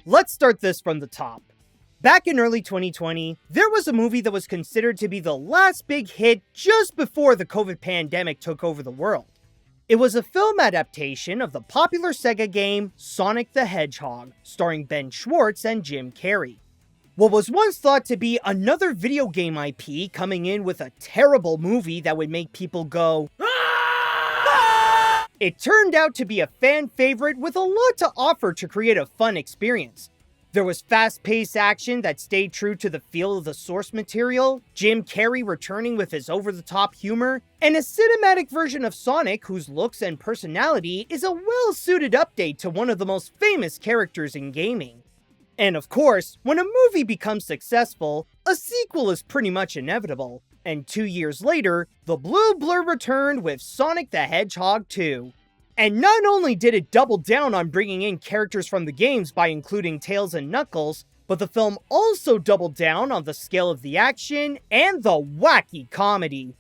Let's start this from the top. Back in early 2020, there was a movie that was considered to be the last big hit just before the COVID pandemic took over the world. It was a film adaptation of the popular Sega game Sonic the Hedgehog, starring Ben Schwartz and Jim Carrey. What was once thought to be another video game IP coming in with a terrible movie that would make people go, "Ah!" It turned out to be a fan favorite with a lot to offer to create a fun experience. There was fast-paced action that stayed true to the feel of the source material, Jim Carrey returning with his over-the-top humor, and a cinematic version of Sonic whose looks and personality is a well-suited update to one of the most famous characters in gaming. And of course, when a movie becomes successful, a sequel is pretty much inevitable. And 2 years later, the Blue Blur returned with Sonic the Hedgehog 2. And not only did it double down on bringing in characters from the games by including Tails and Knuckles, but the film also doubled down on the scale of the action and the wacky comedy.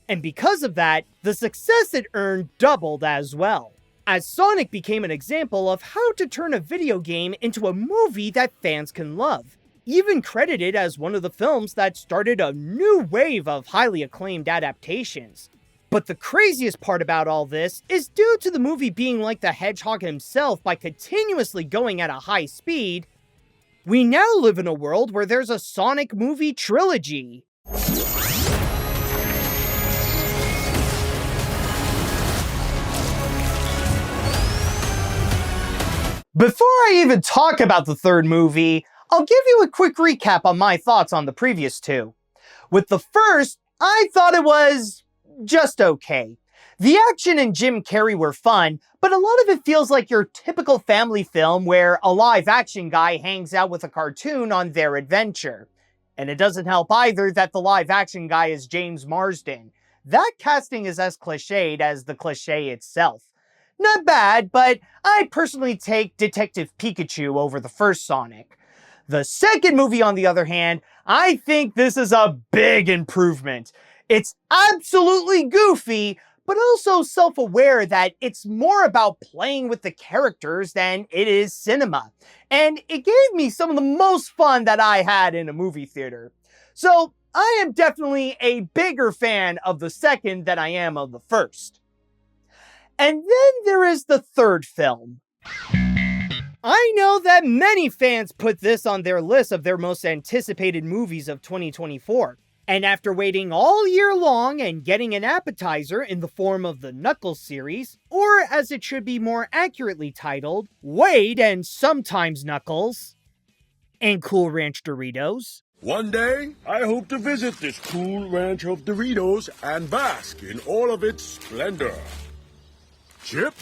And because of that, the success it earned doubled as well, as Sonic became an example of how to turn a video game into a movie that fans can love, even credited as one of the films that started a new wave of highly acclaimed adaptations. But the craziest part about all this is due to the movie being like the Hedgehog himself by continuously going at a high speed, we now live in a world where there's a Sonic movie trilogy. Before I even talk about the third movie, I'll give you a quick recap on my thoughts on the previous two. With the first, I thought it was just okay. The action and Jim Carrey were fun, but a lot of it feels like your typical family film where a live action guy hangs out with a cartoon on their adventure. And it doesn't help either that the live action guy is James Marsden. That casting is as cliched as the cliche itself. Not bad, but I personally take Detective Pikachu over the first Sonic. The second movie, on the other hand, I think this is a big improvement. It's absolutely goofy, but also self-aware that it's more about playing with the characters than it is cinema. And it gave me some of the most fun that I had in a movie theater. So I am definitely a bigger fan of the second than I am of the first. And then there is the third film. I know that many fans put this on their list of their most anticipated movies of 2024. And after waiting all year long and getting an appetizer in the form of the Knuckles series, or as it should be more accurately titled, Wade and Sometimes Knuckles, and Cool Ranch Doritos. One day, I hope to visit this cool ranch of Doritos and bask in all of its splendor. Chip?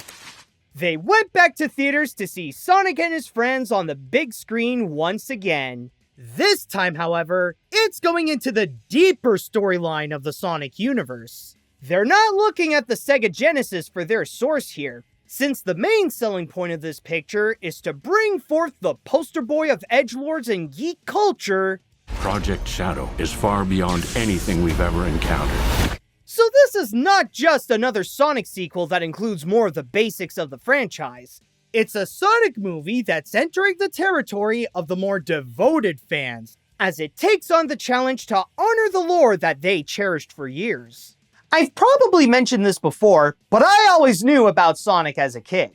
They went back to theaters to see Sonic and his friends on the big screen once again. This time, however, it's going into the deeper storyline of the Sonic universe. They're not looking at the Sega Genesis for their source here, since the main selling point of this picture is to bring forth the poster boy of edgelords and geek culture. Project Shadow is far beyond anything we've ever encountered. So this is not just another Sonic sequel that includes more of the basics of the franchise. It's a Sonic movie that's entering the territory of the more devoted fans, as it takes on the challenge to honor the lore that they cherished for years. I've probably mentioned this before, but I always knew about Sonic as a kid.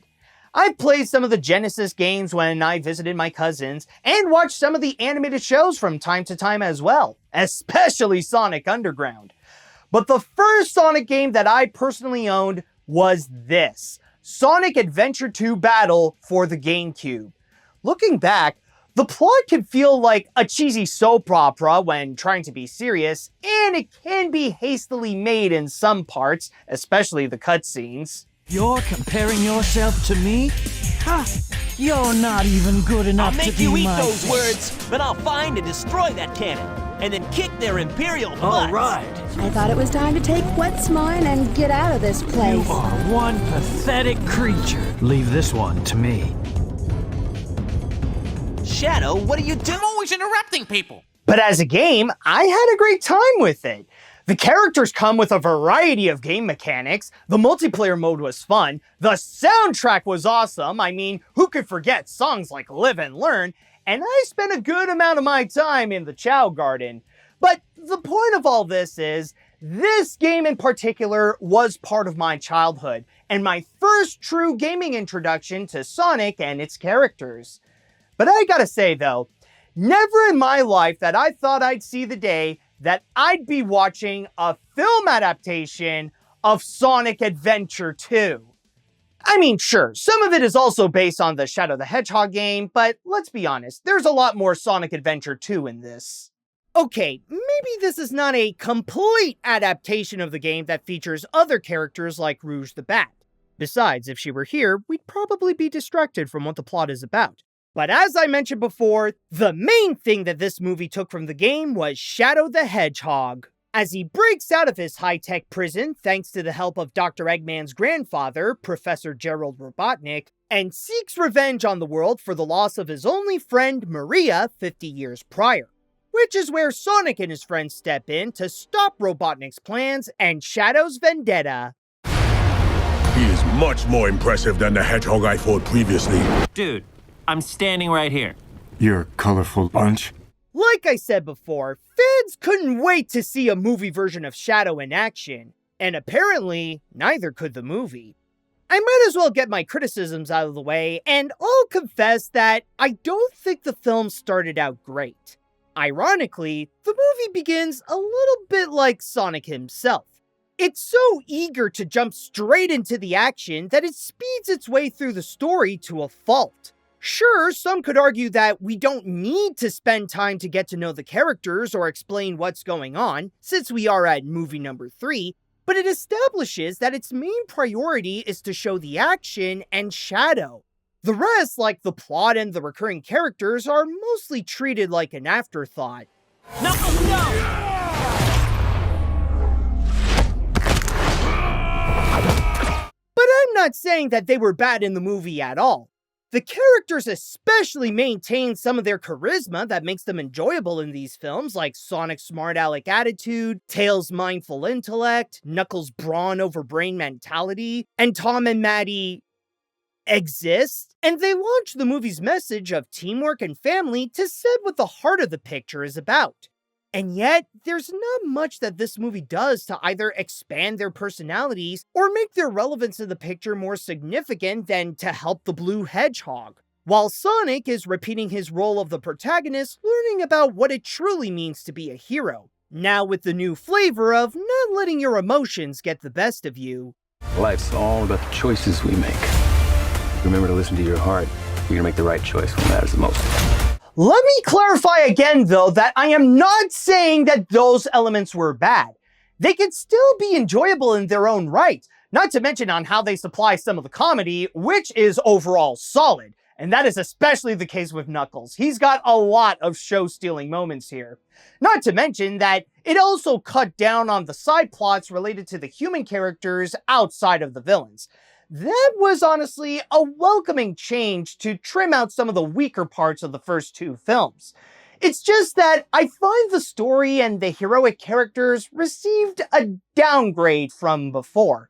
I played some of the Genesis games when I visited my cousins, and watched some of the animated shows from time to time as well, especially Sonic Underground. But the first Sonic game that I personally owned was this, Sonic Adventure 2 Battle for the GameCube. Looking back, the plot can feel like a cheesy soap opera when trying to be serious, and it can be hastily made in some parts, especially the cutscenes. You're comparing yourself to me? Ha! You're not even good enough to be my... I'll make you eat those words, but I'll find and destroy that cannon, and then kick their imperial butts. All right. I thought it was time to take what's mine and get out of this place. You are one pathetic creature. Leave this one to me. Shadow, what are you doing? I'm always interrupting people. But as a game, I had a great time with it. The characters come with a variety of game mechanics, the multiplayer mode was fun, the soundtrack was awesome, I mean, who could forget songs like Live and Learn, and I spent a good amount of my time in the Chow Garden. But the point of all this is, this game in particular was part of my childhood, and my first true gaming introduction to Sonic and its characters. But I gotta say though, never in my life that I thought I'd see the day that I'd be watching a film adaptation of Sonic Adventure 2. I mean, sure, some of it is also based on the Shadow the Hedgehog game, but let's be honest, there's a lot more Sonic Adventure 2 in this. Okay, maybe this is not a complete adaptation of the game that features other characters like Rouge the Bat. Besides, if she were here, we'd probably be distracted from what the plot is about. But as I mentioned before, the main thing that this movie took from the game was Shadow the Hedgehog. As he breaks out of his high-tech prison thanks to the help of Dr. Eggman's grandfather, Professor Gerald Robotnik, and seeks revenge on the world for the loss of his only friend Maria 50 years prior. Which is where Sonic and his friends step in to stop Robotnik's plans and Shadow's vendetta. He is much more impressive than the hedgehog I fought previously. Dude, I'm standing right here. You're a colorful bunch. Like I said before, fans couldn't wait to see a movie version of Shadow in action, and apparently, neither could the movie. I might as well get my criticisms out of the way, and I'll confess that I don't think the film started out great. Ironically, the movie begins a little bit like Sonic himself. It's so eager to jump straight into the action that it speeds its way through the story to a fault. Sure, some could argue that we don't need to spend time to get to know the characters or explain what's going on, since we are at movie number 3, but it establishes that its main priority is to show the action and Shadow. The rest, like the plot and the recurring characters, are mostly treated like an afterthought. No! But I'm not saying that they were bad in the movie at all. The characters especially maintain some of their charisma that makes them enjoyable in these films, like Sonic's smart aleck attitude, Tails' mindful intellect, Knuckles' brawn over brain mentality, and Tom and Maddie exist, and they launch the movie's message of teamwork and family to set what the heart of the picture is about. And yet, there's not much that this movie does to either expand their personalities or make their relevance in the picture more significant than to help the blue hedgehog. While Sonic is repeating his role of the protagonist, learning about what it truly means to be a hero. Now with the new flavor of not letting your emotions get the best of you. Life's all about the choices we make. Remember to listen to your heart. You're gonna make the right choice when it matters the most. Let me clarify again, though, that I am not saying that those elements were bad. They can still be enjoyable in their own right, not to mention on how they supply some of the comedy, which is overall solid. And that is especially the case with Knuckles. He's got a lot of show-stealing moments here. Not to mention that it also cut down on the side plots related to the human characters outside of the villains. That was honestly a welcoming change to trim out some of the weaker parts of the first two films. It's just that I find the story and the heroic characters received a downgrade from before.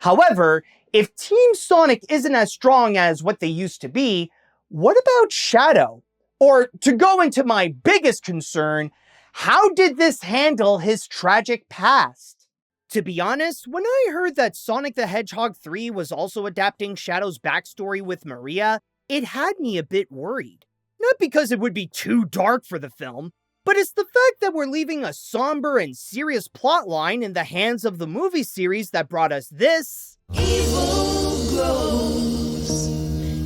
However, if Team Sonic isn't as strong as what they used to be, what about Shadow? Or to go into my biggest concern, how did this handle his tragic past? To be honest, when I heard that Sonic the Hedgehog 3 was also adapting Shadow's backstory with Maria, it had me a bit worried. Not because it would be too dark for the film, but it's the fact that we're leaving a somber and serious plotline in the hands of the movie series that brought us this. Evil grows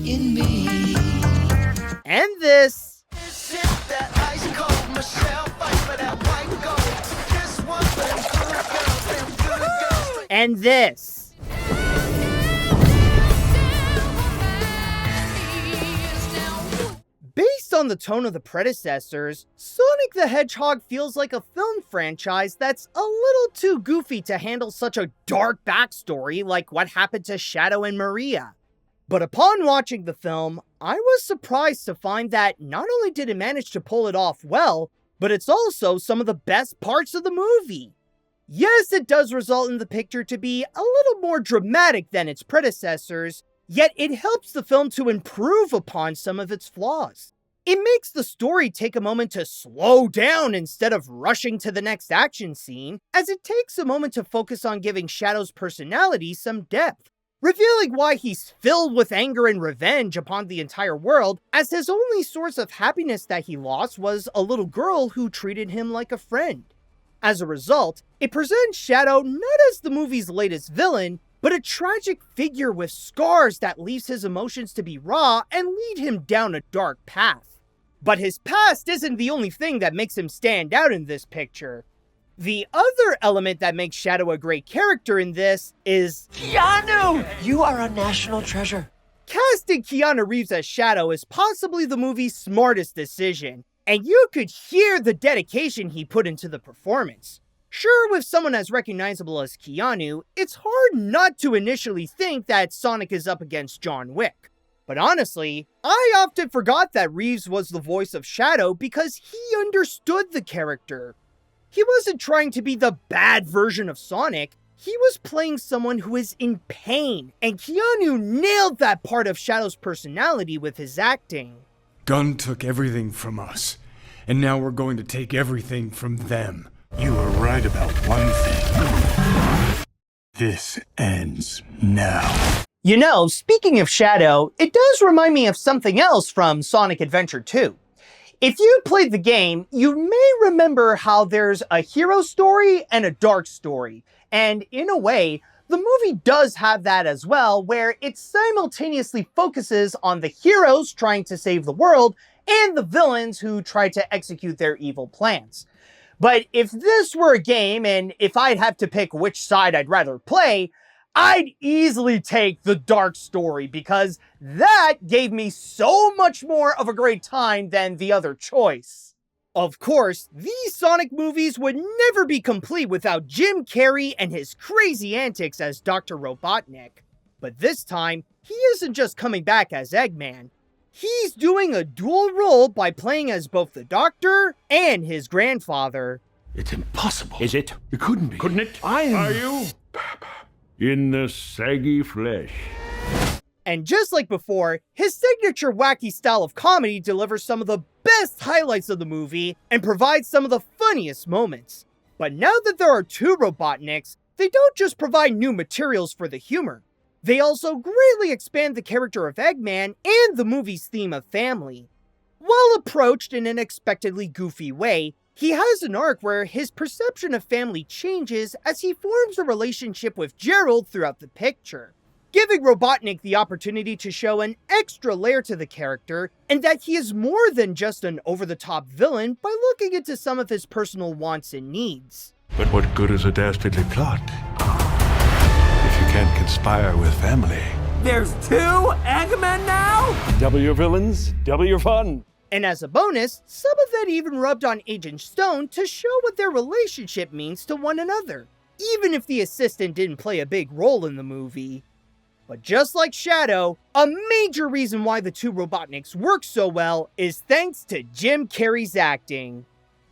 in me. And this. And this. Based on the tone of the predecessors, Sonic the Hedgehog feels like a film franchise that's a little too goofy to handle such a dark backstory like what happened to Shadow and Maria. But upon watching the film, I was surprised to find that not only did it manage to pull it off well, but it's also some of the best parts of the movie. Yes, it does result in the picture to be a little more dramatic than its predecessors, yet it helps the film to improve upon some of its flaws. It makes the story take a moment to slow down instead of rushing to the next action scene, as it takes a moment to focus on giving Shadow's personality some depth, revealing why he's filled with anger and revenge upon the entire world, as his only source of happiness that he lost was a little girl who treated him like a friend. As a result, it presents Shadow not as the movie's latest villain, but a tragic figure with scars that leaves his emotions to be raw and lead him down a dark path. But his past isn't the only thing that makes him stand out in this picture. The other element that makes Shadow a great character in this is Keanu! You are a national treasure. casting Keanu Reeves as Shadow is possibly the movie's smartest decision, and you could hear the dedication he put into the performance. Sure, with someone as recognizable as Keanu, it's hard not to initially think that Sonic is up against John Wick. But honestly, I often forgot that Reeves was the voice of Shadow because he understood the character. He wasn't trying to be the bad version of Sonic, he was playing someone who is in pain, and Keanu nailed that part of Shadow's personality with his acting. Gunn took everything from us, and now we're going to take everything from them. You were right about one thing. This ends now. You know, speaking of Shadow, it does remind me of something else from Sonic Adventure 2. If you played the game, you may remember how there's a hero story and a dark story. And in a way, the movie does have that as well, where it simultaneously focuses on the heroes trying to save the world and the villains who try to execute their evil plans. But if this were a game, and if I'd have to pick which side I'd rather play, I'd easily take the dark story, because that gave me so much more of a great time than the other choice. Of course, these Sonic movies would never be complete without Jim Carrey and his crazy antics as Dr. Robotnik. But this time, he isn't just coming back as Eggman. He's doing a dual role by playing as both the Doctor and his grandfather. It's impossible. Is it? It couldn't be. Couldn't it? Are you? In the saggy flesh. And just like before, his signature wacky style of comedy delivers some of the best highlights of the movie and provides some of the funniest moments. But now that there are two Robotniks, they don't just provide new materials for the humor. They also greatly expand the character of Eggman and the movie's theme of family. While approached in an unexpectedly goofy way, he has an arc where his perception of family changes as he forms a relationship with Gerald throughout the picture, giving Robotnik the opportunity to show an extra layer to the character, and that he is more than just an over-the-top villain by looking into some of his personal wants and needs. But what good is a dastardly plot if you can't conspire with family? There's two Eggmen now? Double your villains, double your fun. And as a bonus, some of that even rubbed on Agent Stone to show what their relationship means to one another, even if the assistant didn't play a big role in the movie. But just like Shadow, a major reason why the two Robotniks work so well is thanks to Jim Carrey's acting.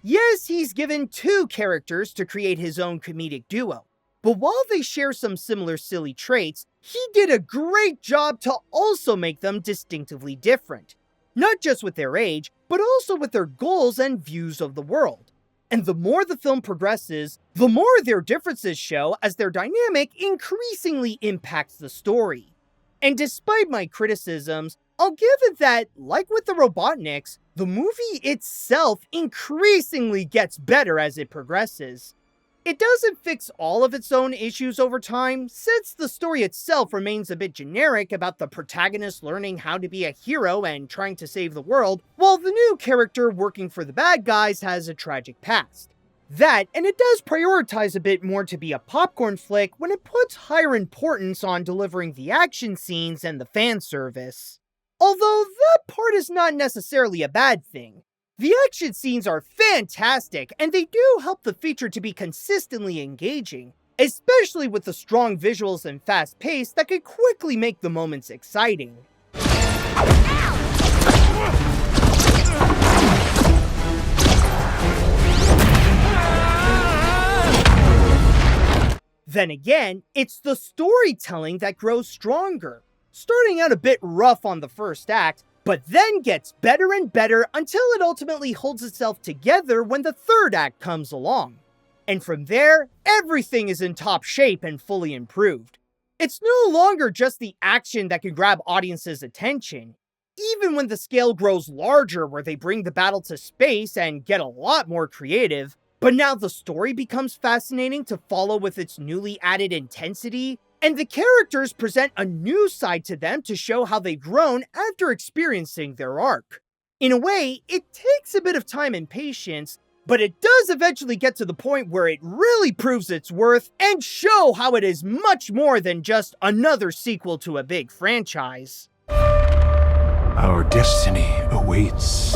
Yes, he's given two characters to create his own comedic duo, but while they share some similar silly traits, he did a great job to also make them distinctively different. Not just with their age, but also with their goals and views of the world. And the more the film progresses, the more their differences show as their dynamic increasingly impacts the story. And despite my criticisms, I'll give it that, like with the Robotniks, the movie itself increasingly gets better as it progresses. It doesn't fix all of its own issues over time, since the story itself remains a bit generic about the protagonist learning how to be a hero and trying to save the world, while the new character working for the bad guys has a tragic past. That, and it does prioritize a bit more to be a popcorn flick when it puts higher importance on delivering the action scenes and the fan service. Although that part is not necessarily a bad thing. The action scenes are fantastic, and they do help the feature to be consistently engaging, especially with the strong visuals and fast pace that can quickly make the moments exciting. Then again, it's the storytelling that grows stronger, starting out a bit rough on the first act, but then gets better and better until it ultimately holds itself together when the third act comes along. And from there, everything is in top shape and fully improved. It's no longer just the action that can grab audiences' attention. Even when the scale grows larger where they bring the battle to space and get a lot more creative, but now the story becomes fascinating to follow with its newly added intensity, and the characters present a new side to them to show how they've grown after experiencing their arc. In a way, it takes a bit of time and patience, but it does eventually get to the point where it really proves its worth and show how it is much more than just another sequel to a big franchise. Our destiny awaits.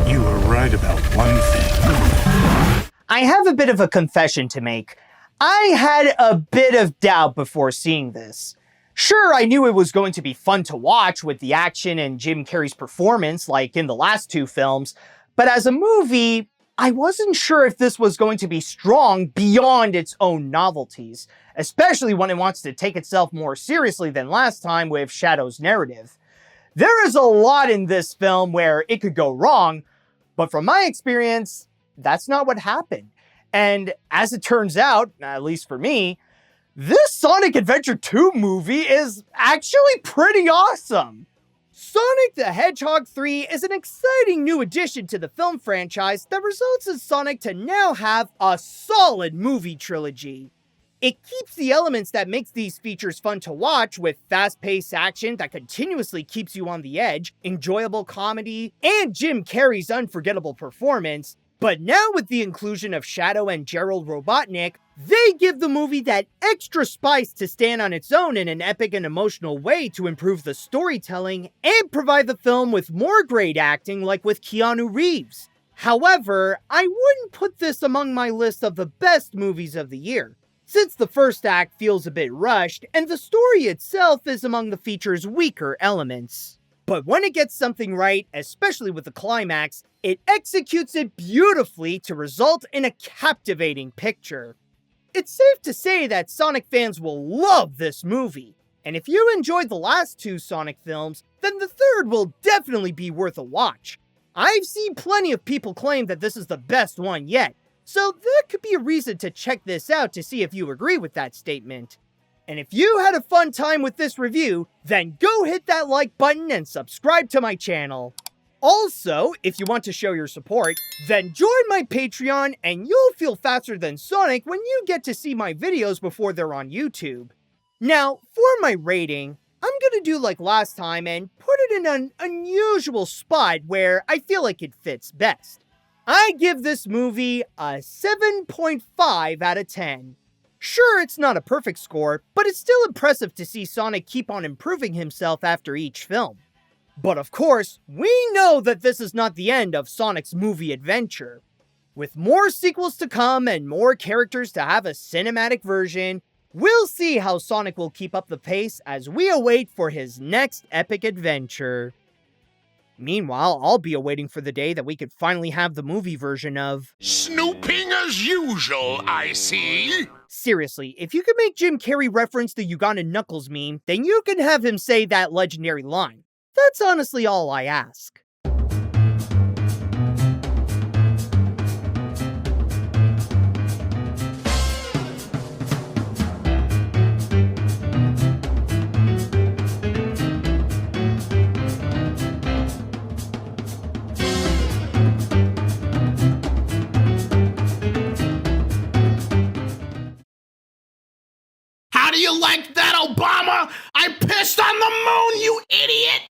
You were right about one thing. I have a bit of a confession to make. I had a bit of doubt before seeing this. Sure, I knew it was going to be fun to watch with the action and Jim Carrey's performance like in the last two films, but as a movie, I wasn't sure if this was going to be strong beyond its own novelties, especially when it wants to take itself more seriously than last time with Shadow's narrative. There is a lot in this film where it could go wrong, but from my experience, that's not what happened. And as it turns out, at least for me, this Sonic Adventure 2 movie is actually pretty awesome. Sonic the Hedgehog 3 is an exciting new addition to the film franchise that results in Sonic to now have a solid movie trilogy. It keeps the elements that makes these features fun to watch with fast-paced action that continuously keeps you on the edge, enjoyable comedy, and Jim Carrey's unforgettable performance. But now with the inclusion of Shadow and Gerald Robotnik, they give the movie that extra spice to stand on its own in an epic and emotional way to improve the storytelling and provide the film with more great acting like with Keanu Reeves. However, I wouldn't put this among my list of the best movies of the year, since the first act feels a bit rushed and the story itself is among the feature's weaker elements. But when it gets something right, especially with the climax, it executes it beautifully to result in a captivating picture. It's safe to say that Sonic fans will love this movie, and if you enjoyed the last two Sonic films, then the third will definitely be worth a watch. I've seen plenty of people claim that this is the best one yet, so that could be a reason to check this out to see if you agree with that statement. And if you had a fun time with this review, then go hit that like button and subscribe to my channel. Also, if you want to show your support, then join my Patreon and you'll feel faster than Sonic when you get to see my videos before they're on YouTube. Now, for my rating, I'm gonna do like last time and put it in an unusual spot where I feel like it fits best. I give this movie a 7.5 out of 10. Sure, it's not a perfect score, but it's still impressive to see Sonic keep on improving himself after each film. But of course, we know that this is not the end of Sonic's movie adventure. With more sequels to come and more characters to have a cinematic version, we'll see how Sonic will keep up the pace as we await for his next epic adventure. Meanwhile, I'll be awaiting for the day that we could finally have the movie version of Snooping as usual, I see. Seriously, if you could make Jim Carrey reference the Ugandan Knuckles meme, then you can have him say that legendary line. That's honestly all I ask. How do you like that, Obama? I pissed on the moon, you idiot!